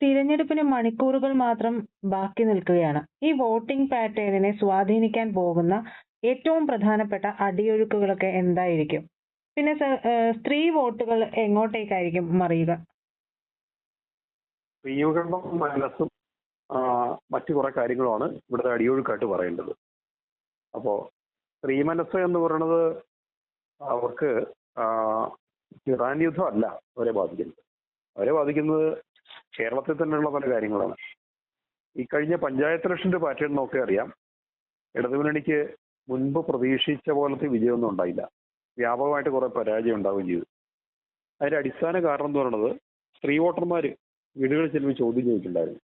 തിരഞ്ഞെടുപ്പിന് മണിക്കൂറുകൾ മാത്രം ബാക്കി നിൽക്കുകയാണ്. ഈ വോട്ടിംഗ് പാറ്റേണിനെ സ്വാധീനിക്കാൻ പോകുന്ന ഏറ്റവും പ്രധാനപ്പെട്ട അടിയൊഴുക്കുകളൊക്കെ എന്തായിരിക്കും? പിന്നെ സ്ത്രീ വോട്ടുകൾ എങ്ങോട്ടേക്കായിരിക്കും മറിയുക? സ്ത്രീകളുടെ മനസ്സും മറ്റു കുറെ കാര്യങ്ങളുമാണ് ഇവിടുത്തെ അടിയൊഴുക്കായിട്ട് പറയേണ്ടത്. അപ്പോൾ സ്ത്രീ മനസ്സ് എന്ന് പറയുന്നത് അവർക്ക് ഇറാൻ യുദ്ധം അല്ല അവരെ ബാധിക്കുന്നത്. അവരെ ബാധിക്കുന്നത് കേരളത്തിൽ തന്നെയുള്ള പല കാര്യങ്ങളാണ്. ഈ കഴിഞ്ഞ പഞ്ചായത്ത് ഇലക്ഷന്റെ പാറ്റേൺ നോക്കി അറിയാം, ഇടതുമുന്നണിക്ക് മുൻപ് പ്രതീക്ഷിച്ച പോലത്തെ വിജയമൊന്നും ഉണ്ടായില്ല. വ്യാപകമായിട്ട് കുറെ പരാജയം ഉണ്ടാവുകയും ചെയ്തു. അതിന്റെ അടിസ്ഥാന കാരണം എന്ന് പറയുന്നത് സ്ത്രീ വോട്ടർമാർ വീടുകളിൽ ചെല്ലുമ്പോൾ ചോദ്യം ചോദിച്ചിട്ടുണ്ടായിരുന്നു,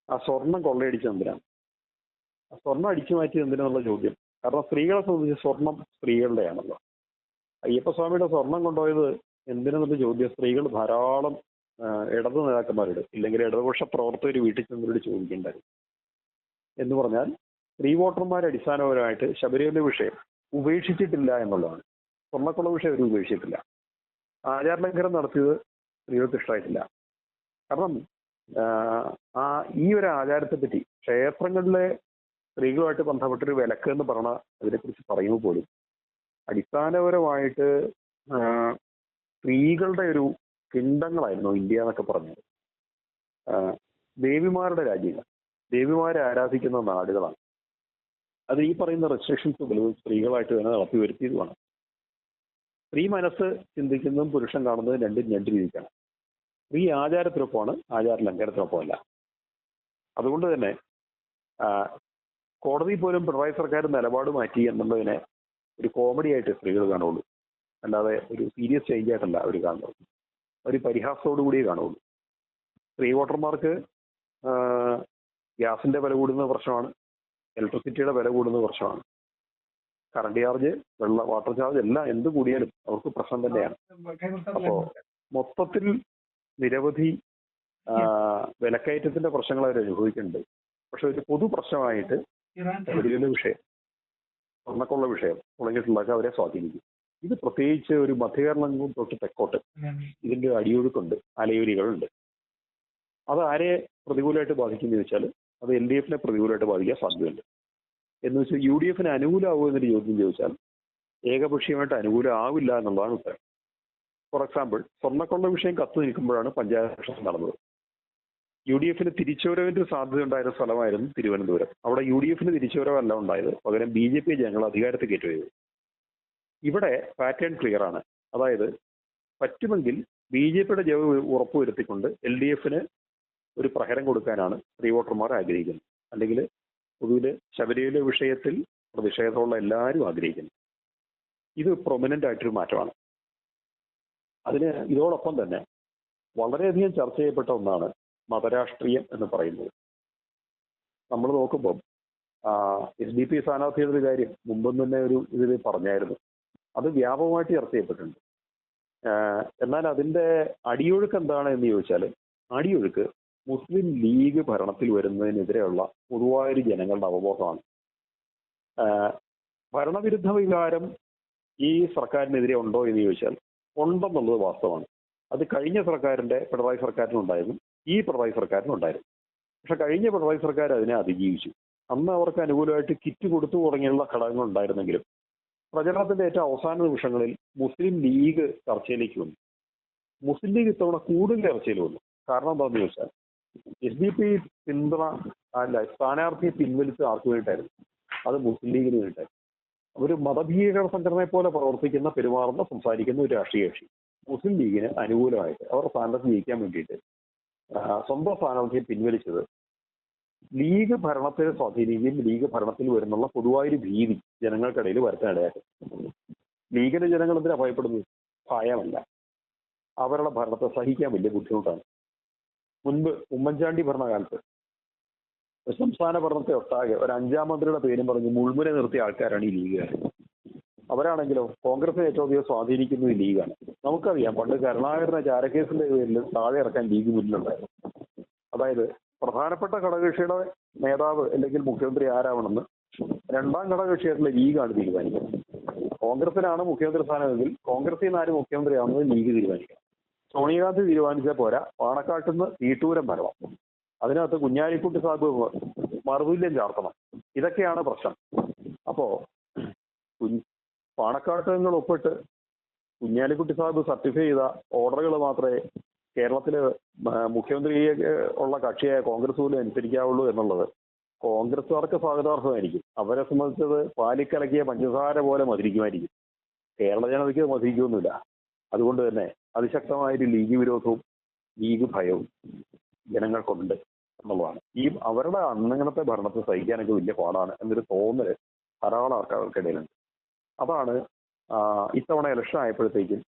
ആ സ്വർണം കൊള്ളയടിച്ച എന്തിനാണ്, ആ സ്വർണം അടിച്ചു മാറ്റിയത് എന്തിനാന്നുള്ള ചോദ്യം. കാരണം സ്ത്രീകളെ സംബന്ധിച്ച് സ്വർണം സ്ത്രീകളുടെയാണല്ലോ. അയ്യപ്പസ്വാമിയുടെ സ്വർണം കൊണ്ടുപോയത് എന്തിനെന്നുള്ള ചോദ്യം സ്ത്രീകൾ ധാരാളം ഇടതു നേതാക്കന്മാരോട് ഇല്ലെങ്കിൽ ഇടതുപക്ഷ പ്രവർത്തകർ വീട്ടിൽ ചെന്നവരോട് ചോദിക്കേണ്ടായിരുന്നു. എന്ന് പറഞ്ഞാൽ സ്ത്രീ വോട്ടർമാർ അടിസ്ഥാനപരമായിട്ട് ശബരിമല വിഷയം ഉപേക്ഷിച്ചിട്ടില്ല എന്നുള്ളതാണ്. സ്വർണ്ണക്കുള്ള വിഷയം അവർ ഉപേക്ഷിച്ചിട്ടില്ല. ആചാരലംഘനം നടത്തിയത് സ്ത്രീകൾക്ക് ഇഷ്ടമായിട്ടില്ല. കാരണം ഈ ഒരു ആചാരത്തെ പറ്റി ക്ഷേത്രങ്ങളിലെ സ്ത്രീകളുമായിട്ട് ബന്ധപ്പെട്ടൊരു വിലക്ക് എന്ന് പറഞ്ഞ അതിനെക്കുറിച്ച് പറയുമ്പോൾ പോലും അടിസ്ഥാനപരമായിട്ട് സ്ത്രീകളുടെ ഒരു പിണ്ടങ്ങളായിരുന്നു ഇന്ത്യ എന്നൊക്കെ പറഞ്ഞത്. ദേവിമാരുടെ രാജ്യങ്ങൾ, ദേവിമാരെ ആരാധിക്കുന്ന നാടുകളാണ്. അത് ഈ പറയുന്ന റെസ്ട്രിക്ഷൻസ് പോലും സ്ത്രീകളായിട്ട് തന്നെ നടത്തി വരുത്തിയതുമാണ്. സ്ത്രീ മനസ്സ് ചിന്തിക്കുന്നതും പുരുഷൻ കാണുന്നതും രണ്ടും രണ്ട് രീതിക്കാണ്. സ്ത്രീ ആചാരത്തിനൊപ്പമാണ്, ആചാര ലംഘനത്തിനൊപ്പമല്ല. അതുകൊണ്ട് തന്നെ കോടതി പോലും പിണറായി സർക്കാർ നിലപാട് മാറ്റി എന്നുള്ളതിനെ ഒരു കോമഡി ആയിട്ട് സ്ത്രീകൾ കാണുള്ളൂ, അല്ലാതെ ഒരു സീരിയസ് ചേഞ്ച് ആയിട്ടല്ല അവർ കാണുന്നത്. ഒരു പരിഹാസത്തോടു കൂടിയേ കാണുള്ളൂ. സ്ത്രീ വോട്ടർമാർക്ക് ഗ്യാസിന്റെ വില കൂടുന്ന പ്രശ്നമാണ്, ഇലക്ട്രിസിറ്റിയുടെ വില കൂടുന്ന പ്രശ്നമാണ്, കറണ്ട് ചാർജ്, വാട്ടർ ചാർജ് എല്ലാം എന്ത് കൂടിയാലും അവർക്ക് പ്രശ്നം തന്നെയാണ്. അപ്പോൾ മൊത്തത്തിൽ നിരവധി വിലക്കയറ്റത്തിന്റെ പ്രശ്നങ്ങൾ അവർ അനുഭവിക്കുന്നുണ്ട്. പക്ഷെ ഒരു പൊതു പ്രശ്നമായിട്ട് ശബരിമല വിഷയം, സ്വർണ്ണക്കുള്ള വിഷയം തുടങ്ങിയിട്ടുള്ളതൊക്കെ അവരെ സ്വാധീനിക്കും. ഇത് പ്രത്യേകിച്ച് ഒരു മധ്യകേരളം തൊട്ട് തെക്കോട്ട് ഇതിന്റെ അടിയൊഴുക്കുണ്ട്, അലയൊലികളുണ്ട്. അത് ആരെ പ്രതികൂലമായിട്ട് ബാധിക്കുന്നു ചോദിച്ചാൽ അത് LDF-നെ പ്രതികൂലമായിട്ട് ബാധിക്കാൻ സാധ്യതയുണ്ട്. എന്ന് വെച്ചാൽ UDF-ന് അനുകൂലമാകുമോ എന്നൊരു ചോദ്യം ചോദിച്ചാൽ ഏകപക്ഷീയമായിട്ട് അനുകൂലമാവില്ല എന്നുള്ളതാണ് ഉത്തരം. ഫോർ എക്സാമ്പിൾ, സ്വർണ്ണക്കൊള്ള വിഷയം കത്തു നിൽക്കുമ്പോഴാണ് പഞ്ചായത്ത് ഇലക്ഷൻ നടന്നത്. UDF-ന് തിരിച്ചുവരവിന്റെ സാധ്യത ഉണ്ടായിരുന്ന സ്ഥലമായിരുന്നു തിരുവനന്തപുരം. അവിടെ UDF-ന് തിരിച്ചുവരവല്ല ഉണ്ടായത്, പകരം BJP ജനങ്ങൾ അധികാരത്തിൽ കയറ്റുകയത്. ഇവിടെ പാറ്റേൺ ക്ലിയർ ആണ്. അതായത് പറ്റുമെങ്കിൽ BJP-യുടെ ജവ് ഉറപ്പുവരുത്തിക്കൊണ്ട് LDF-ന് ഒരു പ്രഹരം കൊടുക്കാനാണ് സ്ത്രീ വോട്ടർമാർ ആഗ്രഹിക്കുന്നത്. അല്ലെങ്കിൽ പൊതുവിൽ ശബരിമല വിഷയത്തിൽ പ്രതിഷേധമുള്ള എല്ലാവരും ആഗ്രഹിക്കുന്നു. ഇത് പ്രൊമിനന്റ് ആയിട്ടൊരു മാറ്റമാണ്. അതിന് ഇതോടൊപ്പം തന്നെ വളരെയധികം ചർച്ച ചെയ്യപ്പെട്ട ഒന്നാണ് മതരാഷ്ട്രീയം എന്ന് പറയുന്നത്. നമ്മൾ നോക്കുമ്പം SDP സ്ഥാനാർത്ഥിയുടെ കാര്യം മുമ്പും തന്നെ ഒരു ഇതിൽ പറഞ്ഞായിരുന്നു. അത് വ്യാപകമായിട്ട് ചർച്ച ചെയ്യപ്പെട്ടിട്ടുണ്ട്. എന്നാൽ അതിന്റെ അടിയൊഴുക്ക് എന്താണ് എന്ന് ചോദിച്ചാൽ അടിയൊഴുക്ക് മുസ്ലിം ലീഗ് ഭരണത്തിൽ വരുന്നതിനെതിരെയുള്ള പൊതുവായൊരു ജനങ്ങളുടെ അവബോധമാണ്. ഭരണവിരുദ്ധ വികാരം ഈ സർക്കാരിനെതിരെ ഉണ്ടോ എന്ന് ചോദിച്ചാൽ ഉണ്ടെന്നുള്ളത് വാസ്തവമാണ്. അത് കഴിഞ്ഞ സർക്കാരിന്റെ പിണറായി സർക്കാരിനുണ്ടായിരുന്നു, ഈ പിണറായി സർക്കാരിനുണ്ടായിരുന്നു. പക്ഷെ കഴിഞ്ഞ പിണറായി സർക്കാർ അതിനെ അതിജീവിച്ചു. അന്ന് അവർക്ക് അനുകൂലമായിട്ട് കിറ്റ് കൊടുത്തു തുടങ്ങിയുള്ള ഘടകങ്ങൾ ഉണ്ടായിരുന്നെങ്കിലും പ്രചരണത്തിന്റെ ഏറ്റവും അവസാന നിമിഷങ്ങളിൽ മുസ്ലിം ലീഗ് ചർച്ചയിലേക്ക് വന്നു. മുസ്ലിം ലീഗ് ഇത്തവണ കൂടുതൽ ചർച്ചയിൽ വന്നു. കാരണം എന്താണെന്ന് ചോദിച്ചാൽ SDP പിന്തുണ അല്ല, സ്ഥാനാർത്ഥിയെ പിൻവലിച്ച് ആർക്ക് വേണ്ടിയിട്ടായിരുന്നു? അത് മുസ്ലിം ലീഗിന് വേണ്ടിയിട്ടായിരുന്നു. ഒരു മതഭീകര സംഘടനയെ പോലെ പ്രവർത്തിക്കുന്ന, പെരുമാറുന്ന, സംസാരിക്കുന്ന ഒരു രാഷ്ട്രീയ കക്ഷി മുസ്ലിം ലീഗിന് അനുകൂലമായിട്ട് അവരുടെ സ്ഥാനാർത്ഥി ജയിക്കാൻ വേണ്ടിയിട്ട് സ്വന്തം സ്ഥാനാർത്ഥിയെ പിൻവലിച്ചത് ലീഗ് ഭരണത്തെ സ്വാധീനിക്കുകയും ലീഗ് ഭരണത്തിൽ വരുന്നുള്ള പൊതുവായൊരു ഭീതി ജനങ്ങൾക്കിടയിൽ വരുത്താനിടയാക്കും. ലീഗിലെ ജനങ്ങൾ എന്തിനാ ഭയപ്പെടുന്നത്? ഭയമല്ല, അവരുടെ ഭരണത്തെ സഹിക്കാൻ വലിയ ബുദ്ധിമുട്ടാണ്. മുൻപ് ഉമ്മൻചാണ്ടി ഭരണകാലത്ത് സംസ്ഥാന ഭരണത്തെ ഒട്ടാകെ ഒരു 5-ാം മന്ത്രിയുടെ പേരും പറഞ്ഞ് മുൾമുന നിർത്തിയ ആൾക്കാരാണ് ഈ ലീഗുകാർ. അവരാണെങ്കിലോ കോൺഗ്രസിനെ ഏറ്റവും അധികം സ്വാധീനിക്കുന്നത് ഈ ലീഗാണ്. നമുക്കറിയാം, പണ്ട് കരുണാകരനെ ചാരക്കേസിന്റെ പേരിൽ താഴെ ഇറക്കാൻ ലീഗ് മുന്നിലുണ്ടായിരുന്നു. അതായത് പ്രധാനപ്പെട്ട ഘടകകക്ഷിയുടെ നേതാവ് അല്ലെങ്കിൽ മുഖ്യമന്ത്രി ആരാവണമെന്ന് രണ്ടാം ഘടകകക്ഷിയായിട്ടുള്ള ലീഗാണ് തീരുമാനിക്കുന്നത്. കോൺഗ്രസിനാണ് മുഖ്യമന്ത്രി സ്ഥാനമെങ്കിൽ കോൺഗ്രസിൽ നിന്ന് ആര് മുഖ്യമന്ത്രിയാവുന്നത് ലീഗ് തീരുമാനിക്കണം. സോണിയാഗാന്ധി തീരുമാനിച്ചാൽ പോരാ, പാണക്കാട്ടിൽ നിന്ന് തീട്ടൂരം വരണം, അതിനകത്ത് കുഞ്ഞാലിക്കുട്ടി സാഹിബ് മറുതുല്യം ചാർത്തണം. ഇതൊക്കെയാണ് പ്രശ്നം. അപ്പോ പാണക്കാട്ട് നിങ്ങൾ ഒപ്പിട്ട് കുഞ്ഞാലിക്കുട്ടി സാഹിബ് സർട്ടിഫൈ ചെയ്ത ഓർഡറുകൾ മാത്രമേ കേരളത്തില് മുഖ്യമന്ത്രിയെ ഉള്ള കക്ഷിയായ കോൺഗ്രസ് പോലും അനുസരിക്കാവുള്ളൂ എന്നുള്ളത് കോൺഗ്രസുകാർക്ക് സ്വാഗതാർഹമായിരിക്കും. അവരെ സംബന്ധിച്ചത് പാലിക്കലക്കിയ പഞ്ചസാര പോലെ മധുരിക്കുമായിരിക്കും. കേരള ജനതയ്ക്ക് മധുരിക്കൊന്നുമില്ല. അതുകൊണ്ട് തന്നെ അതിശക്തമായൊരു ലീഗ് വിരോധവും ലീഗ് ഭയവും ജനങ്ങൾക്കുണ്ട് എന്നുള്ളതാണ്. ഈ അവരുടെ അന്നങ്ങനത്തെ ഭരണത്തെ സഹിക്കാനൊക്കെ വലിയ പാടാണ് എന്നൊരു തോന്നല് ധാരാളം ആൾക്കാർക്കിടയിലുണ്ട്. അതാണ് ഇത്തവണ ഇലക്ഷൻ ആയപ്പോഴത്തേക്കും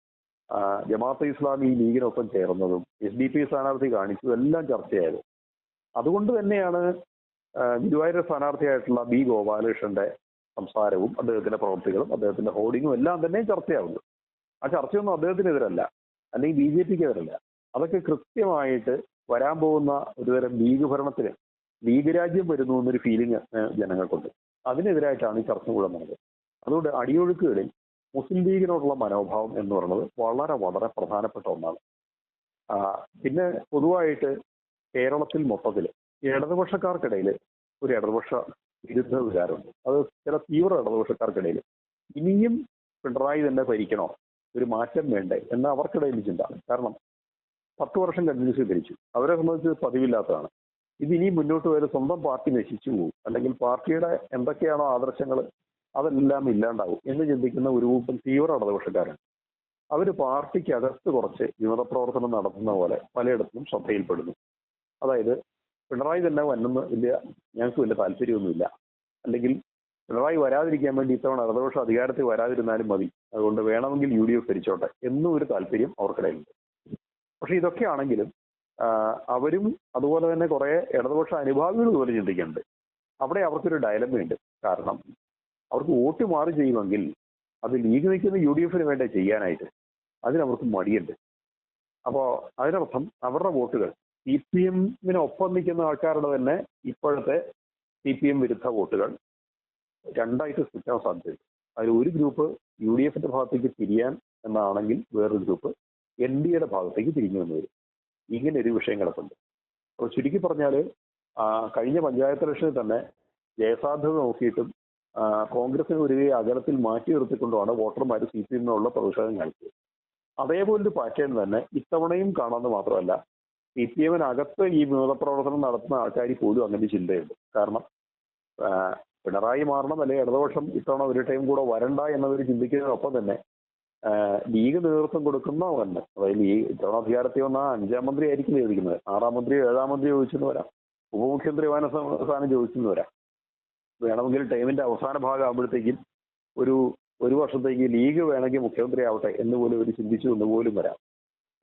ജമാഅത്തെ ഇസ്ലാമി ലീഗിനൊപ്പം ചേർന്നതും SDP സ്ഥാനാർത്ഥി കാണിച്ചതും എല്ലാം ചർച്ചയായത്. അതുകൊണ്ട് തന്നെയാണ് ഗുരുവായൂർ സ്ഥാനാർത്ഥിയായിട്ടുള്ള B ഗോപാലകൃഷ്ണന്റെ സംസാരവും അദ്ദേഹത്തിന്റെ പ്രവൃത്തികളും അദ്ദേഹത്തിന്റെ ഹോർഡിങ്ങും എല്ലാം തന്നെ ചർച്ചയാവുന്നത്. ആ ചർച്ചയൊന്നും അദ്ദേഹത്തിനെതിരല്ല, അല്ലെങ്കിൽ BJPക്കെതിരല്ല. അതൊക്കെ കൃത്യമായിട്ട് വരാൻ പോകുന്ന ഒരുതരം ലീഗ് ഭരണത്തിന് ലീഗ് രാജ്യം വരുന്നു എന്നൊരു ഫീലിംഗ് ജനങ്ങൾക്കുണ്ട്. അതിനെതിരായിട്ടാണ് ഈ ചർച്ച മുഴുവൻ നടന്നത്. അതുകൊണ്ട് അടിയൊഴുക്കുകളിൽ മുസ്ലിം ലീഗിനോടുള്ള മനോഭാവം എന്ന് പറയുന്നത് വളരെ വളരെ പ്രധാനപ്പെട്ട ഒന്നാണ്. പിന്നെ പൊതുവായിട്ട് കേരളത്തിൽ മൊത്തത്തിൽ ഇടതുപക്ഷക്കാർക്കിടയിൽ ഒരു ഇടതുപക്ഷ വിരുദ്ധ വികാരമുണ്ട്. അത് ചില തീവ്ര ഇടതുപക്ഷക്കാർക്കിടയിൽ ഇനിയും പിണറായി തന്നെ ഭരിക്കണോ, ഒരു മാറ്റം വേണ്ടേ എന്ന് അവർക്കിടയിൽ ചിന്ത. കാരണം 10 വർഷം കണ്ടിന്യൂസ് ഭരിച്ചു. അവരെ സംബന്ധിച്ച് പതിവില്ലാത്തതാണ്. ഇത് ഇനി മുന്നോട്ട് വരെ സ്വന്തം പാർട്ടി നശിച്ചു പോകും, അല്ലെങ്കിൽ പാർട്ടിയുടെ എന്തൊക്കെയാണോ ആദർശങ്ങൾ അതെല്ലാം ഇല്ലാണ്ടാവും എന്ന് ചിന്തിക്കുന്ന ഒരു കൂട്ടം തീവ്ര ഇടതുപക്ഷക്കാരാണ്. അവർ പാർട്ടിക്ക് അകത്ത് കുറച്ച് വിമതപ്രവർത്തനം നടത്തുന്ന പോലെ പലയിടത്തും ശ്രദ്ധയിൽപ്പെടുന്നു. അതായത് പിണറായി തന്നെ വന്നെന്ന് ഞങ്ങൾക്ക് വലിയ താല്പര്യമൊന്നുമില്ല, അല്ലെങ്കിൽ പിണറായി വരാതിരിക്കാൻ വേണ്ടി ഇത്തവണ ഇടതുപക്ഷ അധികാരത്തിൽ വരാതിരുന്നാലും മതി, അതുകൊണ്ട് വേണമെങ്കിൽ UDF ഭരിച്ചോട്ടെ എന്നും ഒരു താല്പര്യം അവർക്കിടയിലുണ്ട്. പക്ഷെ ഇതൊക്കെ ആണെങ്കിലും അവരും അതുപോലെ തന്നെ കുറെ ഇടതുപക്ഷ അനുഭാവികൾ പോലെ ചിന്തിക്കുന്നുണ്ട്. അവിടെ അവർക്കൊരു ഡയലമയുണ്ട്. കാരണം അവർക്ക് വോട്ട് മാറി ചെയ്യുമെങ്കിൽ അത് ലീഗ് നിൽക്കുന്ന UDFന് വേണ്ടി ചെയ്യാനായിട്ട് അതിനവർക്ക് മടിയുണ്ട്. അപ്പോൾ അതിനർത്ഥം അവരുടെ വോട്ടുകൾ CPM-ഒപ്പം നിൽക്കുന്ന ആൾക്കാരുടെ തന്നെ ഇപ്പോഴത്തെ CPM വിരുദ്ധ വോട്ടുകൾ രണ്ടായിട്ട് സ്പ്ലിറ്റാൻ സാധ്യതയുണ്ട്. അതിൽ ഒരു ഗ്രൂപ്പ് UDFന്റെ ഭാഗത്തേക്ക് തിരിയാൻ എന്നാണെങ്കിൽ വേറൊരു ഗ്രൂപ്പ് NDAയുടെ ഭാഗത്തേക്ക് തിരിഞ്ഞു വന്നു വരും. ഇങ്ങനെ ഒരു വിഷയം കിടപ്പുണ്ട്. അപ്പോൾ ചുരുക്കി പറഞ്ഞാൽ കഴിഞ്ഞ പഞ്ചായത്ത് ഇലക്ഷനിൽ തന്നെ ജയസാധ്യത നോക്കിയിട്ടും കോൺഗ്രസിന് ഒരു അകലത്തിൽ മാറ്റി നിർത്തിക്കൊണ്ടുമാണ് വോട്ടർമാർ CPM-നുള്ള പ്രതിഷേധം കാണിച്ചത്. അതേപോലൊരു പാറ്റേൺ തന്നെ ഇത്തവണയും കാണാമെന്ന് മാത്രമല്ല, CPM-നകത്ത് ഈ വിനോദപ്രവർത്തനം നടത്തുന്ന ആൾക്കാർ പോലും അങ്ങനെ ചിന്തയുണ്ട്. കാരണം പിണറായി മാറണം, അല്ലെങ്കിൽ ഇടതുപക്ഷം ഇത്തവണ ഒരു ടൈം കൂടെ വരണ്ട എന്നവർ ചിന്തിക്കുന്നതിനൊപ്പം തന്നെ ലീഗ് നേതൃത്വം കൊടുക്കുന്ന തന്നെ, അതായത് ഈ ഇത്തവണ അധികാരത്തിൽ വന്ന 5ാം മന്ത്രി ആയിരിക്കും ചോദിക്കുന്നത്, 6ാം മന്ത്രി 7ാം മന്ത്രി ചോദിച്ചെന്ന് വരാം, ഉപമുഖ്യമന്ത്രി സ്ഥാനം ചോദിച്ചെന്ന് വരാം. വേണമെങ്കിൽ ടൈമിന്റെ അവസാന ഭാഗം ആകുമ്പോഴത്തേക്കും ഒരു വർഷത്തേക്ക് ലീഗ് വേണമെങ്കിൽ മുഖ്യമന്ത്രി ആവട്ടെ എന്ന് പോലും ഒരു ചിന്തിച്ചു എന്നുപോലും വരാം.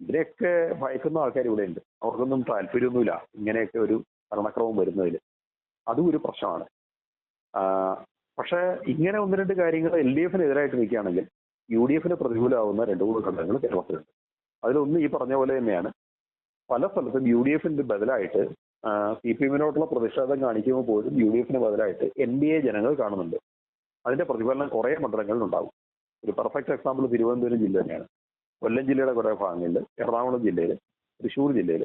ഇതിനെയൊക്കെ ഭയക്കുന്ന ആൾക്കാർ ഇവിടെ ഉണ്ട്. അവർക്കൊന്നും താല്പര്യമൊന്നുമില്ല ഇങ്ങനെയൊക്കെ ഒരു ഭരണക്രമം വരുന്നതിൽ. അതും ഒരു പ്രശ്നമാണ്. പക്ഷേ ഇങ്ങനെ ഒന്ന് രണ്ട് കാര്യങ്ങൾ LDF-നെതിരായിട്ട് നിൽക്കുകയാണെങ്കിൽ UDF-ന് പ്രതികൂലമാവുന്ന 2-3 ഘടകങ്ങൾ കേരളത്തിലുണ്ട്. അതിലൊന്ന് ഈ പറഞ്ഞ പോലെ തന്നെയാണ്, പല സ്ഥലത്തും UDF-ന്റെ ബദലായിട്ട് CPM-നോട്ടുള്ള പ്രതിഷേധം കാണിക്കുമ്പോൾ പോലും UDF-ന് ബദലായിട്ട് NDA ജനങ്ങൾ കാണുന്നുണ്ട്. അതിന്റെ പ്രതിഫലനം കുറേ മണ്ഡലങ്ങളിലുണ്ടാകും. ഒരു പെർഫെക്റ്റ് എക്സാമ്പിൾ തിരുവനന്തപുരം ജില്ല തന്നെയാണ്. കൊല്ലം ജില്ലയുടെ കുറേ ഭാഗങ്ങളിൽ, എറണാകുളം ജില്ലയിൽ, തൃശ്ശൂർ ജില്ലയിൽ,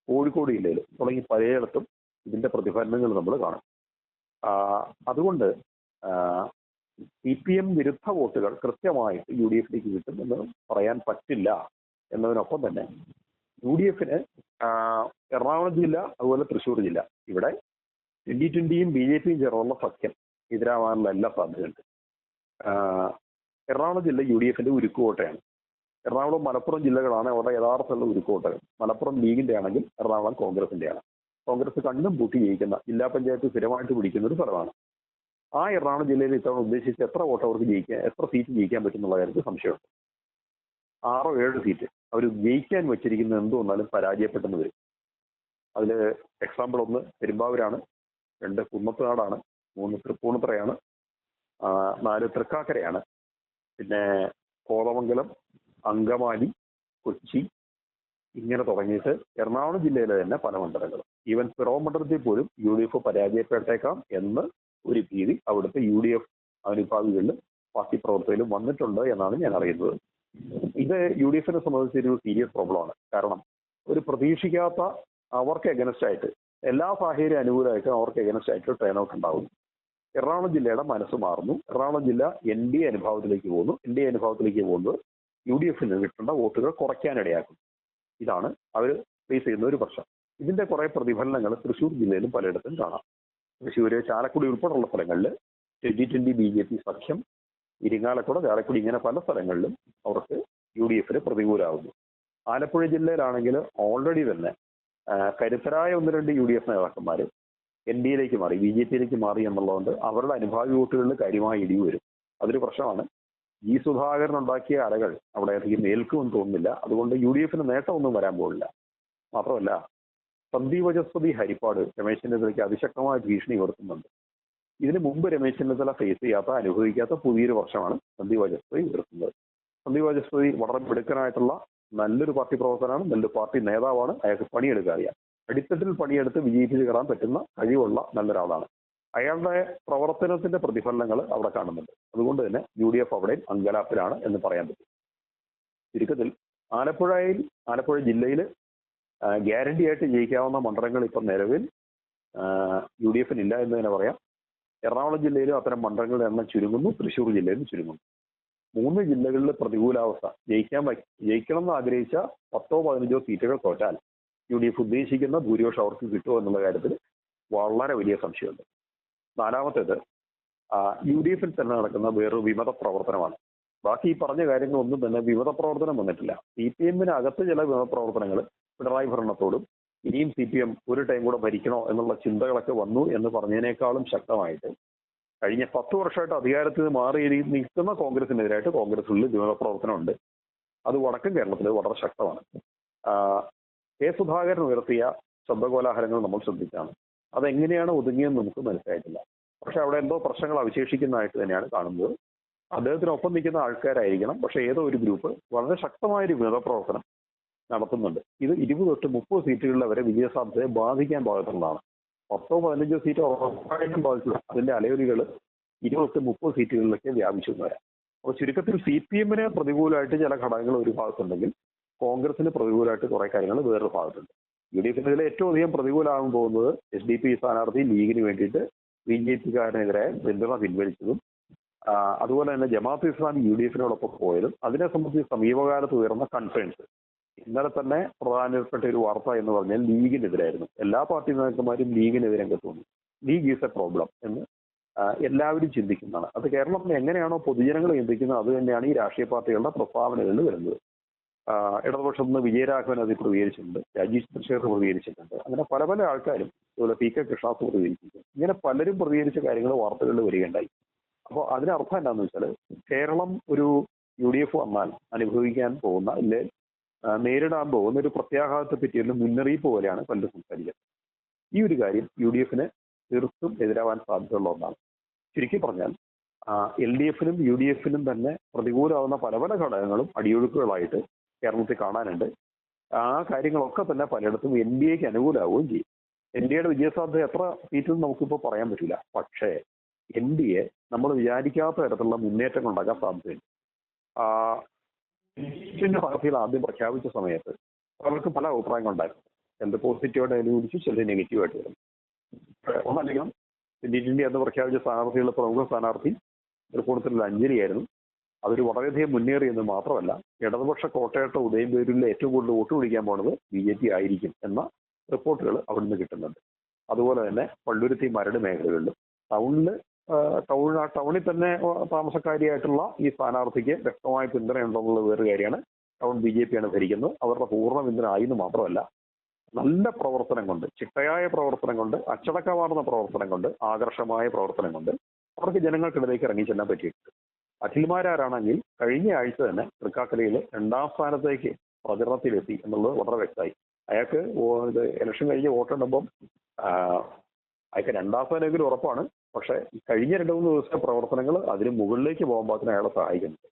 കോഴിക്കോട് ജില്ലയിൽ തുടങ്ങി പലയിടത്തും ഇതിന്റെ പ്രതിഫലനങ്ങൾ നമ്മൾ കാണും. അതുകൊണ്ട് CPM വിരുദ്ധ വോട്ടുകൾ കൃത്യമായിട്ട് UDF-ലേക്ക് കിട്ടും എന്ന് പറയാൻ പറ്റില്ല എന്നതിനൊപ്പം തന്നെ UDF-ന് എറണാകുളം ജില്ല അതുപോലെ തൃശ്ശൂർ ജില്ല ഇവിടെ 2020-യും BJP-യും ചേർന്നുള്ള സഖ്യം എതിരാവാനുള്ള എല്ലാ സാധ്യതയുണ്ട്. എറണാകുളം ജില്ല UDF-ന്റെ ഉരുക്കുകോട്ടയാണ്. എറണാകുളം മലപ്പുറം ജില്ലകളാണ് അവിടെ യഥാർത്ഥമുള്ള ഉരുക്കുകോട്ടകൾ. മലപ്പുറം ലീഗിന്റെ ആണെങ്കിൽ എറണാകുളം കോൺഗ്രസിന്റെയാണ്. കോൺഗ്രസ് കണ്ണും പൂട്ടി ജയിക്കുന്ന, ജില്ലാ പഞ്ചായത്ത് സ്ഥിരമായിട്ട് പിടിക്കുന്ന ഒരു സ്ഥലമാണ്. ആ എറണാകുളം ജില്ലയിൽ ഇത്തവണ ഉദ്ദേശിച്ച് എത്ര വോട്ട് അവർക്ക് ജയിക്കാൻ, എത്ര സീറ്റ് ജയിക്കാൻ പറ്റുന്നുള്ള കാര്യത്തിൽ സംശയമുണ്ട്. 6 or 7 സീറ്റ് അവർ ജയിക്കാൻ വെച്ചിരിക്കുന്നത് എന്ത് വന്നാലും പരാജയപ്പെട്ടെന്ന് വരും. അതിൽ എക്സാമ്പിൾ 1 പെരുമ്പാവൂരാണ്, 2 കുന്നത്തുനാടാണ്, 3 തൃപ്പൂണിത്തുറയാണ്, 4 തൃക്കാക്കരയാണ്, പിന്നെ കോതമംഗലം, അങ്കമാലി, കൊച്ചി, ഇങ്ങനെ തുടങ്ങിയിട്ട് എറണാകുളം ജില്ലയിലെ തന്നെ പല മണ്ഡലങ്ങളും. ഈവൻ പിറവം മണ്ഡലത്തിൽ പോലും UDF പരാജയപ്പെട്ടേക്കാം എന്ന് ഒരു ഭീതി അവിടുത്തെ UDF അനുഭാവികളിലും പാർട്ടി പ്രവർത്തകരും വന്നിട്ടുണ്ട് എന്നാണ് ഞാൻ അറിയുന്നത്. ഇത് യു ഡി എഫിനെ സംബന്ധിച്ചൊരു സീരിയസ് പ്രോബ്ലമാണ്. കാരണം ഒരു പ്രതീക്ഷിക്കാത്ത അവർക്ക് എഗനസ്റ്റ് ആയിട്ട് എല്ലാ സാഹചര്യം അനുകൂലമായിട്ടും അവർക്ക് എഗനസ്റ്റ് ആയിട്ട് ടേൺ ഔട്ട് ഉണ്ടാകുന്നു. എറണാകുളം ജില്ലയുടെ മനസ്സ് മാറുന്നു. എറണാകുളം ജില്ല എൻ ഡി എ അനുഭാവത്തിലേക്ക് പോകുന്നു. എൻ ഡി എ അനുഭാവത്തിലേക്ക് പോകുന്നത് യു ഡി എഫിന് കിട്ടേണ്ട വോട്ടുകൾ കുറയ്ക്കാനിടയാക്കും. ഇതാണ് അവർ ഫേസ് ചെയ്യുന്ന ഒരു പ്രശ്നം. ഇതിന്റെ കുറെ പ്രതിഫലനങ്ങൾ തൃശ്ശൂർ ജില്ലയിലും പലയിടത്തും കാണാം. തൃശ്ശൂര്, ചാലക്കുടി ഉൾപ്പെടെയുള്ള സ്ഥലങ്ങളിൽ 2020 BJP സഖ്യം, ഇരിങ്ങാലക്കുട, ചാലക്കുടി ഇങ്ങനെ പല സ്ഥലങ്ങളിലും അവർക്ക് യു ഡി എഫിന് പ്രതികൂലമാകുന്നു. ആലപ്പുഴ ജില്ലയിലാണെങ്കിൽ ഓൾറെഡി തന്നെ കരുത്തരായ 1-2 യു ഡി എഫ് നേതാക്കന്മാർ എൻ ഡി എയിലേക്ക് മാറി, ബി ജെ പിയിലേക്ക് മാറി എന്നുള്ളതുകൊണ്ട് അവരുടെ അനുഭാവി വോട്ടുകളിൽ കാര്യമായ ഇടിവ് വരും. അതൊരു പ്രശ്നമാണ്. ജി സുധാകരൻ ഉണ്ടാക്കിയ അലകൾ അവിടെ അധികം ഏൽക്കുമെന്ന് തോന്നുന്നില്ല. അതുകൊണ്ട് യു ഡി എഫിന് നേട്ടമൊന്നും വരാൻ പോകില്ല. മാത്രമല്ല, സന്ദീപ് വചസ്പതി ഹരിപ്പാട് രമേശ് ചെന്നിത്തലയ്ക്ക് അതിശക്തമായ ഭീഷണി ഉയർത്തുന്നുണ്ട്. ഇതിനു മുമ്പ് രമേശ് ചെന്നിത്തല ഫേസ് ചെയ്യാത്ത, അനുഭവിക്കാത്ത പുതിയൊരു വർഷമാണ് സന്ദീപ് വചസ്പതി ഉയർത്തുന്നത്. സന്ദീപ് വചസ്പതി വളരെ മിടുക്കനായിട്ടുള്ള നല്ലൊരു പാർട്ടി പ്രവർത്തനമാണ്, നല്ലൊരു പാർട്ടി നേതാവാണ്. അയാൾക്ക് പണിയെടുക്കാൻ അറിയാം. അടിത്തട്ടിൽ പണിയെടുത്ത് വിജയിപ്പിച്ച് കയറാൻ പറ്റുന്ന കഴിവുള്ള നല്ലൊരാളാണ്. അയാളുടെ പ്രവർത്തനത്തിന്റെ പ്രതിഫലനങ്ങൾ അവിടെ കാണുന്നുണ്ട്. അതുകൊണ്ട് തന്നെ യു ഡി എഫ് അവിടെ അങ്കലാപ്പിലാണ് എന്ന് പറയാൻ പറ്റും. ചുരുക്കത്തിൽ ആലപ്പുഴ ജില്ലയിൽ ഗ്യാരണ്ടി ആയിട്ട് ജയിക്കാവുന്ന മണ്ഡലങ്ങൾ ഇപ്പം നിലവിൽ യു ഡി എഫിന് ഇല്ല എന്ന് തന്നെ പറയാം. എറണാകുളം ജില്ലയിലും അത്തരം മണ്ഡലങ്ങളുടെ എണ്ണം ചുരുങ്ങുന്നു. തൃശ്ശൂർ ജില്ലയിലും ചുരുങ്ങുന്നു. 3 ജില്ലകളിൽ പ്രതികൂലാവസ്ഥ. ജയിക്കണം എന്ന് ആഗ്രഹിച്ച 10-15 സീറ്റുകൾ തോറ്റാൽ യു ഡി എഫ് ഉദ്ദേശിക്കുന്ന ഭൂരിപക്ഷം അവർക്ക് കിട്ടുമോ എന്നുള്ള കാര്യത്തിൽ വളരെ വലിയ സംശയമുണ്ട്. 4മത്തേത് യു ഡി എഫിൽ തന്നെ നടക്കുന്ന വേറൊരു വിമത പ്രവർത്തനമാണ്. ബാക്കി ഈ പറഞ്ഞ കാര്യങ്ങളൊന്നും തന്നെ വിമത പ്രവർത്തനം വന്നിട്ടില്ല. സി പി എമ്മിനകത്ത് ചില വിമത പ്രവർത്തനങ്ങൾ പിണറായി ഭരണത്തോടും ഇനിയും സി പി എം ഒരു ടൈം കൂടെ ഭരിക്കണോ എന്നുള്ള ചിന്തകളൊക്കെ വന്നു എന്ന് പറഞ്ഞതിനേക്കാളും ശക്തമായിട്ട് കഴിഞ്ഞ 10 വർഷമായിട്ട് അധികാരത്തിൽ മാറി നിൽക്കുന്ന കോൺഗ്രസിനെതിരായിട്ട് കോൺഗ്രസിൽ വിമത പ്രവർത്തനമുണ്ട്. അത് വടക്കൻ കേരളത്തിൽ വളരെ ശക്തമാണ്. കെ സുധാകരൻ ഉയർത്തിയ ശബ്ദകോലാഹലങ്ങൾ നമ്മൾ ശ്രദ്ധിച്ചാണ്. അതെങ്ങനെയാണ് ഒതുങ്ങിയെന്ന് നമുക്ക് മനസ്സിലായിട്ടില്ല. പക്ഷെ അവിടെ എന്തോ പ്രശ്നങ്ങൾ അവശേഷിക്കുന്നതായിട്ട് തന്നെയാണ് കാണുന്നത്. അദ്ദേഹത്തിനൊപ്പം നിൽക്കുന്ന ആൾക്കാരായിരിക്കണം. പക്ഷെ ഏതോ ഒരു ഗ്രൂപ്പ് വളരെ ശക്തമായൊരു വിമത പ്രവർത്തനം നടത്തുന്നുണ്ട്. ഇത് 20-30 സീറ്റുകളിൽ വരെ വിജയസാധ്യതയെ ബാധിക്കാൻ പാകത്തുള്ളതാണ്. 10-15 സീറ്റ് ഉറപ്പായിട്ടും ബാധിച്ചില്ല. അതിന്റെ അലയൊലികൾ 20-30 സീറ്റുകളിലൊക്കെ വ്യാപിച്ചു വരാം. അപ്പോൾ ചുരുക്കത്തിൽ സി പി എമ്മിന് പ്രതികൂലമായിട്ട് ചില ഘടകങ്ങൾ ഒരു ഭാഗത്തുണ്ടെങ്കിൽ കോൺഗ്രസിന് പ്രതികൂലമായിട്ട് കുറെ കാര്യങ്ങൾ വേറൊരു ഭാഗത്തുണ്ട്. യു ഡി എഫിനെതിരെ ഏറ്റവും അധികം പ്രതികൂലമാകാൻ പോകുന്നത് SDP സ്ഥാനാർത്ഥി ലീഗിന് വേണ്ടിയിട്ട് BJP-കാരനെതിരെ പിന്തുണ പിൻവലിച്ചതും അതുപോലെ തന്നെ ജമാഅത്ത് ഇസ്ലാമി യു ഡി എഫിനോടൊപ്പം പോയതും അതിനെ സംബന്ധിച്ച് സമീപകാലത്ത് ഉയർന്ന കൺസേൺസ്. ഇന്നലെ തന്നെ പ്രധാനപ്പെട്ട ഒരു വാർത്ത എന്ന് പറഞ്ഞാൽ ലീഗിനെതിരായിരുന്നു. എല്ലാ പാർട്ടി നേതാക്കന്മാരും ലീഗിനെതിരെ രംഗത്ത് വന്നു. ലീഗ് ഈസ് എ പ്രോബ്ലം എന്ന് എല്ലാവരും ചിന്തിക്കുന്നതാണ്. അത് കേരളത്തിൽ എങ്ങനെയാണോ പൊതുജനങ്ങൾ ചിന്തിക്കുന്നത് അത് തന്നെയാണ് ഈ രാഷ്ട്രീയ പാർട്ടികളുടെ പ്രസ്താവനകളിൽ വരുന്നത്. ഇടതുപക്ഷത്ത് നിന്ന് വിജയരാഘവൻ അതിൽ പ്രതികരിച്ചിട്ടുണ്ട്, രാജീവ് ചന്ദ്രശേഖർ പ്രതികരിച്ചിട്ടുണ്ട്. അങ്ങനെ പല ആൾക്കാരും, അതുപോലെ PK കൃഷ്ണദാസ് പ്രതികരിച്ചിട്ടുണ്ട്. ഇങ്ങനെ പലരും പ്രതികരിച്ച കാര്യങ്ങൾ വാർത്തകളിൽ വരികയുണ്ടായി. അപ്പോൾ അതിനർത്ഥം എന്താണെന്ന് വെച്ചാൽ കേരളം ഒരു യു ഡി എഫ് വന്നാൽ അനുഭവിക്കാൻ പോകുന്ന ഇല്ലേ നേരിടാൻ പോകുന്ന ഒരു പ്രത്യാഘാതത്തെ പറ്റിയുള്ള മുന്നറിയിപ്പ് പോലെയാണ് പലരും സംസാരിക്കുന്നത്. ഈ ഒരു കാര്യം യു ഡി എഫിന് തീർത്തും എതിരാവാൻ സാധ്യതയുള്ള ഒന്നാണ്. ചുരുക്കി പറഞ്ഞാൽ LDF-നും യു ഡി എഫിനും തന്നെ പ്രതികൂലമാകുന്ന പല ഘടകങ്ങളും അടിയൊഴുക്കുകളായിട്ട് കേരളത്തിൽ കാണാനുണ്ട്. ആ കാര്യങ്ങളൊക്കെ തന്നെ പലയിടത്തും NDAക്ക് അനുകൂലമാവുകയും ചെയ്യും. NDAയുടെ വിജയസാധ്യത എത്ര സീറ്റെന്ന് നമുക്കിപ്പോൾ പറയാൻ പറ്റില്ല. പക്ഷേ NDA നമ്മൾ വിചാരിക്കാത്ത തരത്തിലുള്ള മുന്നേറ്റങ്ങൾ ഉണ്ടാക്കാൻ സാധ്യതയുണ്ട്. പാർട്ടികൾ ആദ്യം പ്രഖ്യാപിച്ച സമയത്ത് അവർക്ക് പല അഭിപ്രായങ്ങളുണ്ടായിരുന്നു. ചിലത് പോസിറ്റീവായിട്ട് അനുകൂലിച്ചു, ചിലത് നെഗറ്റീവായിട്ട് വരുന്നു. ഒന്നല്ലെങ്കിൽ ഇന്ത്യ എന്ന് പ്രഖ്യാപിച്ച സ്ഥാനാർത്ഥികളുടെ പ്രമുഖ സ്ഥാനാർത്ഥി തൃപ്പൂണിത്തുറയിൽ അഞ്ജലിയായിരുന്നു. അതൊരു വളരെയധികം മുന്നേറി എന്ന് മാത്രമല്ല, ഇടതുപക്ഷ കോട്ടയത്തെ ഉദയംപേരൂരിലെ ഏറ്റവും കൂടുതൽ വോട്ട് പിടിക്കാൻ പോകുന്നത് BJP ആയിരിക്കും എന്ന റിപ്പോർട്ടുകൾ അവിടെ നിന്ന് കിട്ടുന്നുണ്ട്. അതുപോലെ തന്നെ പള്ളുരുത്തി മരട് മേഖലകളിലും ടൗണിൽ തന്നെ താമസക്കാരിയായിട്ടുള്ള ഈ സ്ഥാനാർത്ഥിക്ക് വ്യക്തമായ പിന്തുണയുണ്ടെന്നുള്ള വേറൊരു കാര്യമാണ്. ടൗൺ BJP ആണ് ഭരിക്കുന്നത്. അവരുടെ പൂർണ്ണ പിന്തുണ ആയെന്ന് മാത്രമല്ല, നല്ല പ്രവർത്തനം കൊണ്ട്, ചിട്ടയായ പ്രവർത്തനം കൊണ്ട്, അച്ചടക്കമാർന്ന പ്രവർത്തനം കൊണ്ട്, ആകർഷമായ പ്രവർത്തനം കൊണ്ട് അവർക്ക് ജനങ്ങൾക്കിടയിലേക്ക് ഇറങ്ങി ചെല്ലാൻ പറ്റിയിട്ടുണ്ട്. അഖിൽമാരാണെങ്കിൽ കഴിഞ്ഞ ആഴ്ച തന്നെ തൃക്കാക്കരയിൽ 2ാം സ്ഥാനത്തേക്ക് പ്രചരണത്തിലെത്തി എന്നുള്ളത് വളരെ വ്യക്തമായി. അയാൾക്ക് ഇലക്ഷൻ കഴിഞ്ഞ് വോട്ടെണ്ണുമ്പം അയാൾക്ക് 2ാം സ്ഥാനമെങ്കിലും ഉറപ്പാണ്. പക്ഷെ കഴിഞ്ഞ 2-3 ദിവസത്തെ പ്രവർത്തനങ്ങൾ അതിന് മുകളിലേക്ക് പോകുമ്പോൾ അയാളെ സഹായിക്കുന്നുണ്ട്.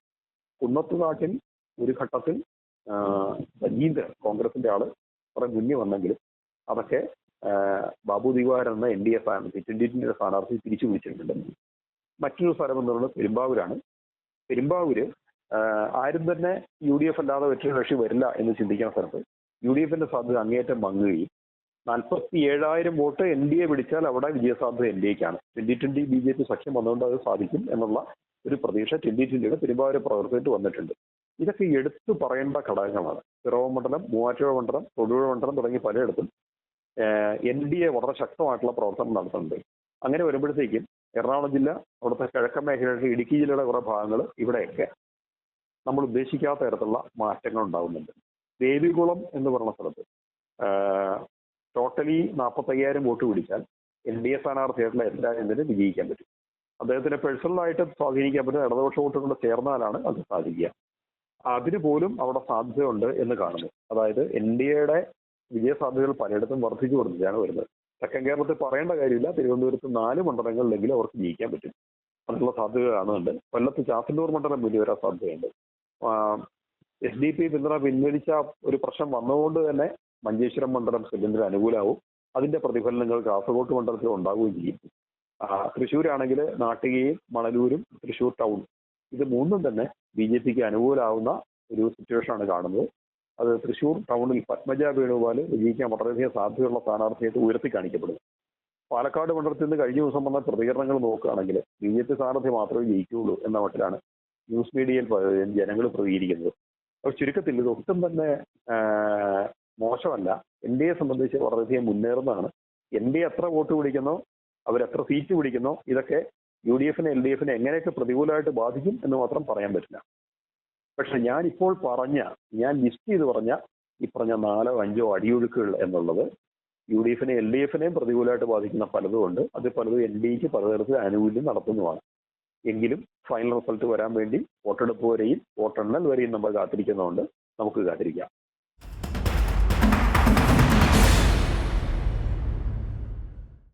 കുന്നത്തുനാട്ടിൽ ഒരു ഘട്ടത്തിൽ സജീന്ദ്രൻ കോൺഗ്രസിന്റെ ആള് കുറെ മുന്നിൽ വന്നെങ്കിലും അതൊക്കെ ബാബു ദിവാരൻ എന്ന NDA സ്ഥാനാർത്ഥി 2020 സ്ഥാനാർത്ഥി തിരിച്ചു വിളിച്ചിട്ടുണ്ട്. മറ്റൊരു സ്ഥലം എന്ന് പറയുന്നത് പെരുമ്പാവൂരാണ്. പെരുമ്പാവൂര് ആരും തന്നെ UDF അല്ലാതെ മറ്റൊരു കക്ഷി വരില്ല എന്ന് ചിന്തിക്കുന്ന സ്ഥലത്ത് UDFന്റെ സാധ്യത അങ്ങേയറ്റം മങ്ങുകയും 47,000 വോട്ട് NDA പിടിച്ചാൽ അവിടെ വിജയസാധ്യത NDAക്കാണ്. 2020 BJP സഖ്യം വന്നുകൊണ്ട് അത് സാധിക്കും എന്നുള്ള ഒരു പ്രതീക്ഷ 2020യുടെ പെരുമ്പാവൂർ പ്രവർത്തകർക്ക് വന്നിട്ടുണ്ട്. ഇതൊക്കെ എടുത്തു പറയേണ്ട ഘടകങ്ങളാണ്. പിറവം മണ്ഡലം, മൂവാറ്റുപുഴ മണ്ഡലം, തൊടുപുഴ മണ്ഡലം തുടങ്ങി പലയിടത്തും NDA വളരെ ശക്തമായിട്ടുള്ള പ്രവർത്തനം നടത്തുന്നുണ്ട്. അങ്ങനെ വരുമ്പോഴത്തേക്കും എറണാകുളം ജില്ല, അവിടുത്തെ കിഴക്കൻ മേഖലയുടെ ഇടുക്കി ജില്ലയുടെ കുറേ ഭാഗങ്ങൾ, ഇവിടെയൊക്കെ നമ്മൾ ഉദ്ദേശിക്കാത്ത തരത്തിലുള്ള മാറ്റങ്ങൾ ഉണ്ടാകുന്നുണ്ട്. ദേവികുളം എന്ന് പറയുന്ന സ്ഥലത്ത് ടോട്ടലി 45,000 വോട്ട് പിടിച്ചാൽ NDA സ്ഥാനാർത്ഥിയായിട്ടുള്ള എസ് രാജേന്ദ്രന് വിജയിക്കാൻ പറ്റും. അദ്ദേഹത്തിന് പേഴ്സണലായിട്ട് സ്വാധീനിക്കാൻ പറ്റും. ഇടതുപക്ഷ വോട്ടുകൾ ചേർന്നാലാണ് അത് സാധിക്കുക. അതിന് പോലും അവിടെ സാധ്യതയുണ്ട് എന്ന് കാണുന്നു. അതായത് NDAയുടെ വിജയസാധ്യതകൾ പലയിടത്തും വർദ്ധിച്ചു കൊടുത്തിട്ടാണ് വരുന്നത്. തെക്കൻ കേരളത്തിൽ പറയേണ്ട കാര്യമില്ല. തിരുവനന്തപുരത്ത് 4 മണ്ഡലങ്ങളിലെങ്കിലും അവർക്ക് ജയിക്കാൻ പറ്റും. അതിനുള്ള സാധ്യത കാണുന്നുണ്ട്. കൊല്ലത്ത് ചാത്തന്നൂർ മണ്ഡലം വലിയ വരാൻ സാധ്യതയുണ്ട്. SDP പിന്തുണ ഒരു പ്രശ്നം വന്നതുകൊണ്ട് തന്നെ മഞ്ചേശ്വരം മണ്ഡലം സുരേന്ദ്രന് അനുകൂലമാവും. അതിന്റെ പ്രതിഫലനങ്ങൾ കാസർഗോഡ് മണ്ഡലത്തിൽ ഉണ്ടാവുകയും ചെയ്യും. തൃശ്ശൂരാണെങ്കിൽ നാട്ടികയും മണലൂരും തൃശ്ശൂർ ടൗൺ, ഇത് മൂന്നും തന്നെ BJPക്ക് അനുകൂലമാവുന്ന ഒരു സിറ്റുവേഷനാണ് കാണുന്നത്. അത് തൃശ്ശൂർ ടൗണിൽ പത്മജ വേണുഗോപാൽ വിജയിക്കാൻ വളരെയധികം സാധ്യതയുള്ള സ്ഥാനാർത്ഥിയായിട്ട് ഉയർത്തി കാണിക്കപ്പെടുന്നു. പാലക്കാട് മണ്ഡലത്തിൽ നിന്ന് കഴിഞ്ഞ ദിവസം വന്ന പ്രതികരണങ്ങൾ നോക്കുകയാണെങ്കിൽ BJP സ്ഥാനാർത്ഥി മാത്രമേ ജയിക്കുകയുള്ളൂ എന്ന മട്ടിലാണ് ന്യൂസ് മീഡിയയിൽ ജനങ്ങൾ പ്രതികരിക്കുന്നത്. അപ്പോൾ ചുരുക്കത്തിൽ ഇതൊട്ടും തന്നെ മോശമല്ല. NDA സംബന്ധിച്ച് വളരെയധികം മുന്നേറുന്നതാണ്. NDA എത്ര വോട്ട് പിടിക്കുന്നോ, അവരെത്ര സീറ്റ് പിടിക്കുന്നോ, ഇതൊക്കെ UDFനെ LDFനെ എങ്ങനെയൊക്കെ പ്രതികൂലമായിട്ട് ബാധിക്കും എന്ന് മാത്രം പറയാൻ പറ്റില്ല. പക്ഷെ ഞാൻ ലിസ്റ്റ് ചെയ്ത് പറഞ്ഞ ഈ പറഞ്ഞ 4-5 അടിയൊഴുക്കുകൾ എന്നുള്ളത് UDFനെ LDFനെയും പ്രതികൂലമായിട്ട് ബാധിക്കുന്ന പലതുമുണ്ട്. അത് പലതും NDAക്ക് പലതരത്തിൽ ആനുകൂല്യം നടത്തുന്നതാണ്. എങ്കിലും ഫൈനൽ റിസൾട്ട് വരാൻ വേണ്ടി വോട്ടെടുപ്പ് വരെയും വോട്ടെണ്ണൽ വരെയും നമ്മൾ കാത്തിരിക്കുന്നതുകൊണ്ട് നമുക്ക് കാത്തിരിക്കാം.